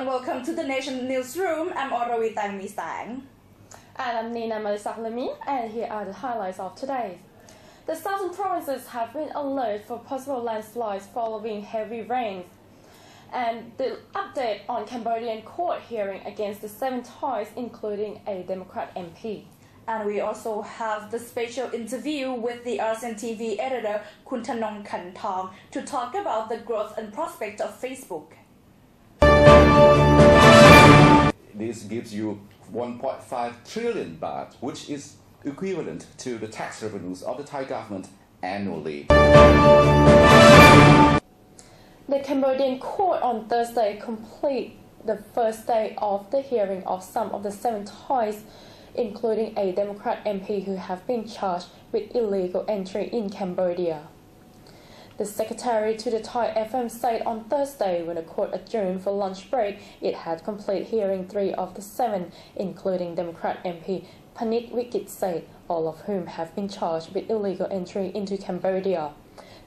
and welcome to the Nation Newsroom. I'm Onravee Tangmeesang. And I'm Neena, Malisak, Lemire, and here are the highlights of today. The southern provinces have been alert for possible landslides following heavy rains. And the update on Cambodian court hearing against the 7 Thais, including a Democrat MP. And we also have the special interview with the ASEAN TV editor Kun Thanong Kantong to talk about the growth and prospect of Facebook. This gives you 1.5 trillion baht, which is equivalent to the tax revenues of the Thai government annually. The Cambodian court on Thursday completed the first day of the hearing of some of the 7 Thais, including a Democrat MP who have been charged with illegal entry in Cambodia. The secretary to the Thai FM said on Thursday when the court adjourned for lunch break it had completed hearing 3 of the 7, including Democrat MP Panit Wikit, all of whom have been charged with illegal entry into Cambodia.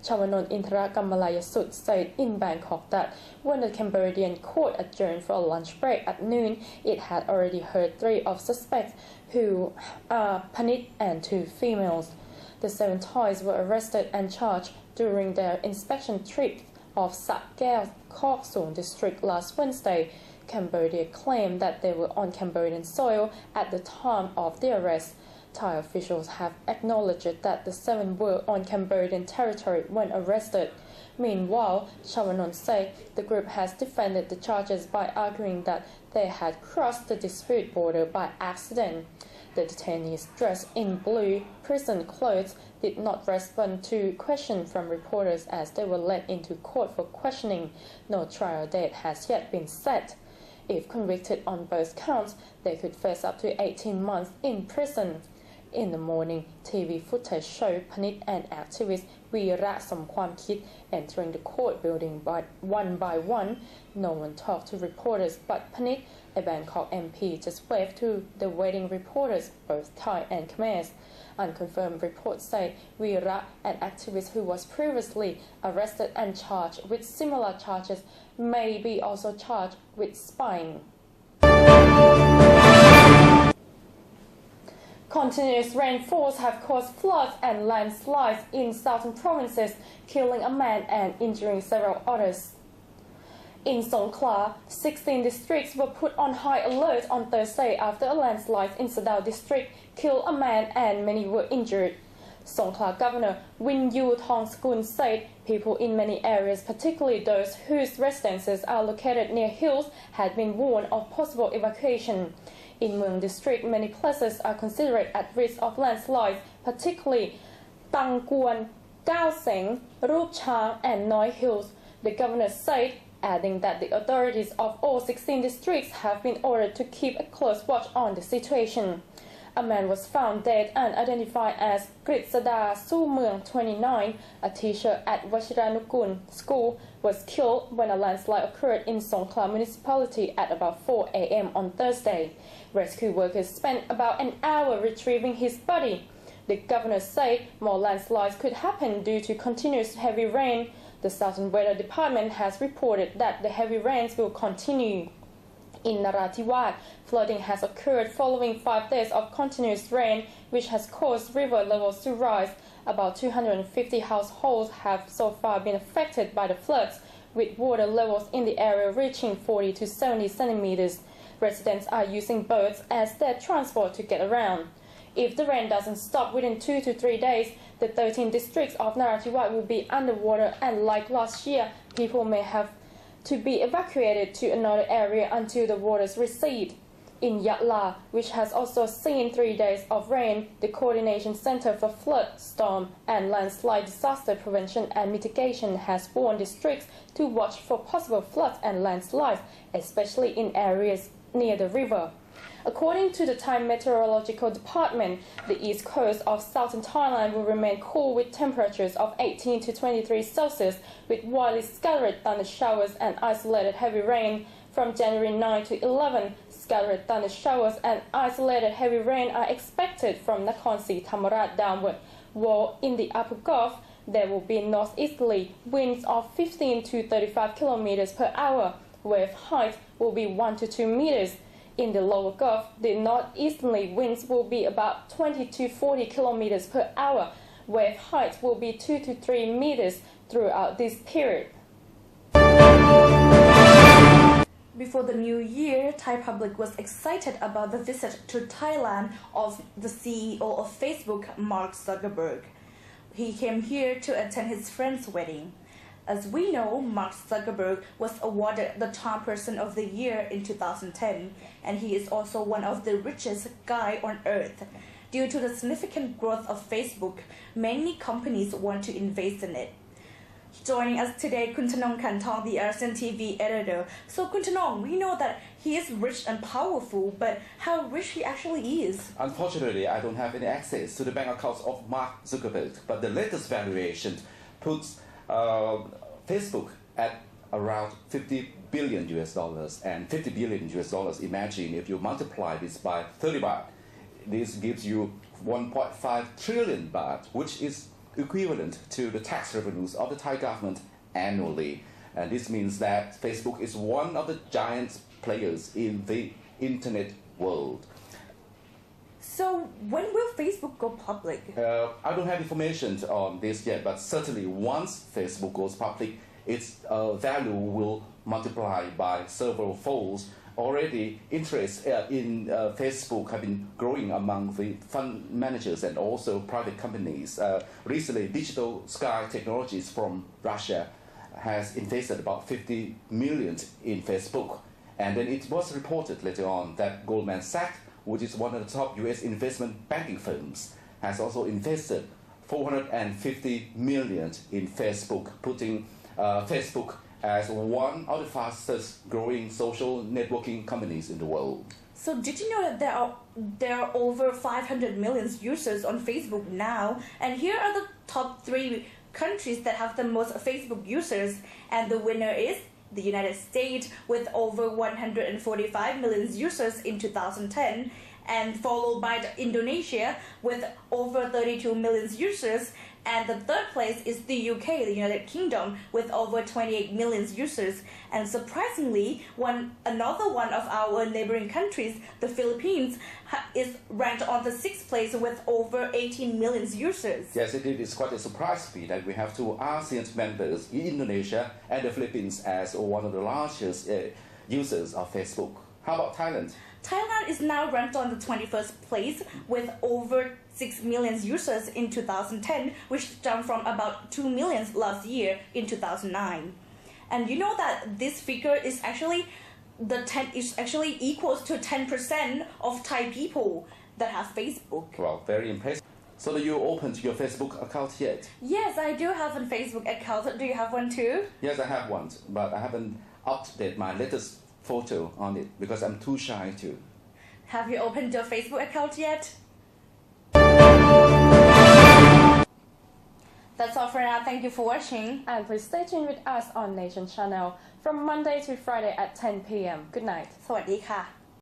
Chawanon Interakammalayasut said in Bangkok that when the Cambodian court adjourned for a lunch break at noon, it had already heard 3 of suspects who are Panit and 2 females. The 7 Thais were arrested and charged during their inspection trip of Sak Kaeo, Kok Sung district last Wednesday. Cambodia claimed that they were on Cambodian soil at the time of the arrest. Thai officials have acknowledged that the 7 were on Cambodian territory when arrested. Meanwhile, Chawanon said the group has defended the charges by arguing that they had crossed the dispute border by accident. The detainees dressed in blue prison clothes did not respond to questions from reporters as they were led into court for questioning. No trial date has yet been set. If convicted on both counts, they could face up to 18 months in prison. In the morning, TV footage showed Panit and activist Veera Somkwamkit entering the court building one by one. No one talked to reporters, but Panit, a Bangkok MP, just waved to the waiting reporters, both Thai and Khmer. Unconfirmed reports say Veera, an activist who was previously arrested and charged with similar charges, may be also charged with spying. Continuous rainfalls have caused floods and landslides in southern provinces, killing a man and injuring several others. In Songkhla, 16 districts were put on high alert on Thursday after a landslide in Sadao district killed a man and many were injured. Songkhla Governor Winyu Thongskun said people in many areas, particularly those whose residences are located near hills, had been warned of possible evacuation. In Mueang district, many places are considered at risk of landslides, particularly Tangguan, Khao Seng, Rup Chang and Noi Hills. The governor said, adding that the authorities of all 16 districts have been ordered to keep a close watch on the situation. A man was found dead and identified as Kritsada Sumeung, 29, a teacher at Wachiranukun School, was killed when a landslide occurred in Songkhla municipality at about 4 a.m. on Thursday. Rescue workers spent about an hour retrieving his body. The governor said more landslides could happen due to continuous heavy rain. The Southern Weather Department has reported that the heavy rains will continue. In Narathiwat, flooding has occurred following 5 days of continuous rain, which has caused river levels to rise. About 250 households have so far been affected by the floods, with water levels in the area reaching 40 to 70 centimeters. Residents are using boats as their transport to get around. If the rain doesn't stop within 2 to 3 days, the 13 districts of Narathiwat will be underwater, and like last year, people may have to be evacuated to another area until the waters recede. In Yatla, which has also seen 3 days of rain, the Coordination Center for Flood, Storm and Landslide Disaster Prevention and Mitigation has warned districts to watch for possible floods and landslides, especially in areas near the river. According to the Thai Meteorological Department, the east coast of southern Thailand will remain cool with temperatures of 18 to 23 Celsius, with widely scattered thunder showers and isolated heavy rain. From January 9 to 11, scattered thunder showers and isolated heavy rain are expected from Nakhon Si Thammarat downward, while in the upper Gulf, there will be northeasterly winds of 15 to 35 km per hour, wave height will be 1 to 2 meters. In the lower Gulf, the northeasterly winds will be about 20 to 40 kilometers per hour. Wave height will be 2 to 3 meters throughout this period. Before the new year, Thai public was excited about the visit to Thailand of the CEO of Facebook, Mark Zuckerberg. He came here to attend his friend's wedding. As we know, Mark Zuckerberg was awarded the Time Person of the Year in 2010, and he is also one of the richest guy on earth. Due to the significant growth of Facebook, many companies want to invest in it. Joining us today, Kuntanong Kantong, the ASEAN TV editor. So Kuntanong, we know that he is rich and powerful, but how rich he actually is? Unfortunately, I don't have any access to the bank accounts of Mark Zuckerberg, but the latest valuation puts Facebook at around $50 billion and $50 billion. Imagine if you multiply this by 30 baht, this gives you 1.5 trillion baht, which is equivalent to the tax revenues of the Thai government annually. And this means that Facebook is one of the giant players in the internet world. So when will Facebook go public? I don't have information on this yet, but certainly once Facebook goes public, its value will multiply by several folds. Already, interest in Facebook have been growing among the fund managers and also private companies. Recently, Digital Sky Technologies from Russia has invested about 50 million in Facebook. And then it was reported later on that Goldman Sachs, which is one of the top US investment banking firms, has also invested 450 million in Facebook, putting Facebook as one of the fastest growing social networking companies in the world. So did you know that there are over 500 million users on Facebook now? And here are the top 3 countries that have the most Facebook users, and the winner is the United States with over 145 million users in 2010, and followed by Indonesia with over 32 million users, and the third place is the UK, the United Kingdom, with over 28 million users. And surprisingly, another one of our neighboring countries, the Philippines, is ranked on the 6th place with over 18 million users. Yes, it is quite a surprise to me that we have 2 ASEAN members, Indonesia and the Philippines, as one of the largest users of Facebook. How about Thailand? Thailand is now ranked on the 21st place with over 6 million users in 2010, which jumped from about 2 million last year in 2009. And you know that this figure is actually equals to 10% of Thai people that have Facebook. Well, very impressive. So do you opened your Facebook account yet? Yes, I do have a Facebook account. Do you have one too? Yes, I have one, but I haven't updated my latest photo on it because I'm too shy to. Have you opened your Facebook account yet? That's all for now. Thank you for watching. And please stay tuned with us on Nation Channel from Monday to Friday at 10 p.m. Good night. สวัสดีค่ะ